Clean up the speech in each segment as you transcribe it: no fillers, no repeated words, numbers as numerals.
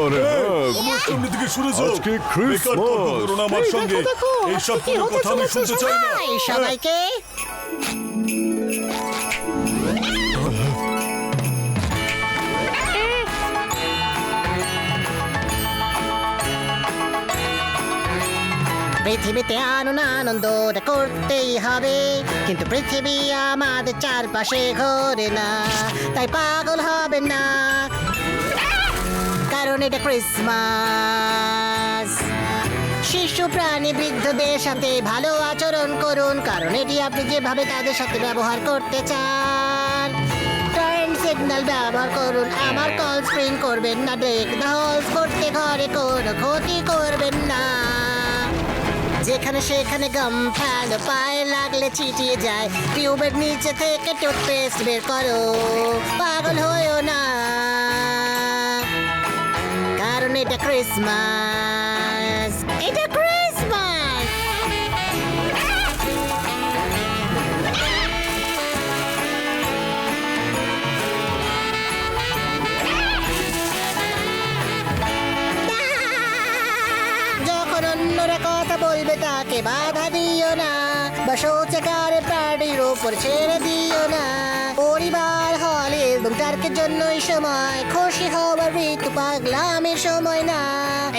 আরে আমার সামনে থেকে সরে যাও। আজকে বেকার ক্রিসমাস। তর্ক করো না আমার সঙ্গে। এইসব কোনো কথা আমি শুনতে চাই না। হাই সবাইকে। পৃথিবীতে আনন্দ করতেই হবে, কিন্তু পৃথিবী আমাদের চারপাশে ঘোরে না, তাই পাগল হবে না, কারণ এটা ক্রিসমাস। শিশু প্রাণী বৃদ্ধদের সাথে ভালো আচরণ করুন, কারণ এটি আপনি যেভাবে তাদের সাথে ব্যবহার করতে চান। টার্ন সিগন্যাল ব্যবহার করুন, আমার কল স্ক্রিন করবেন না, ব্রেক দ্য হলস করতে ঘরে কোনো ক্ষতি করবেন না। যেখানে সেখানে গাম ফেলো, পায়ে লাগলে চিটিয়ে যায়, টিউবের নিচে থেকে টুথপেস্ট বের করো, পাগল হয়েও না, কারণ এটা ক্রিসমাস, এটা ক্রিসমাস। যখন অন্যরা কথা বলবে তাকে বাধা দিও না, বা শৌচাগারে প্রাণীর উপর ছেড়ে দিও না। পরিবার হলে এবং টার্কের জন্যই সময়, খুশি হবার ঋতু, পাগলামের সময় না,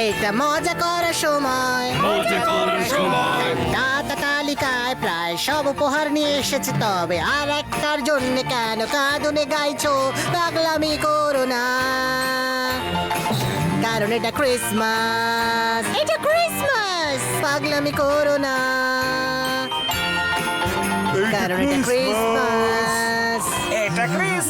এটা মজা করার সময়। দাতা তালিকায় প্রায় সব উপহার নিয়ে এসেছে, তবে আর একটার জন্য কেন কাঁদুনে গাইছো, পাগলামি করো না, কারণ এটা ক্রিসমাস, এটা ক্রিসমাস, পাগলামি করো না, কারণ এটা ক্রিসমাস। এটা ক্রিস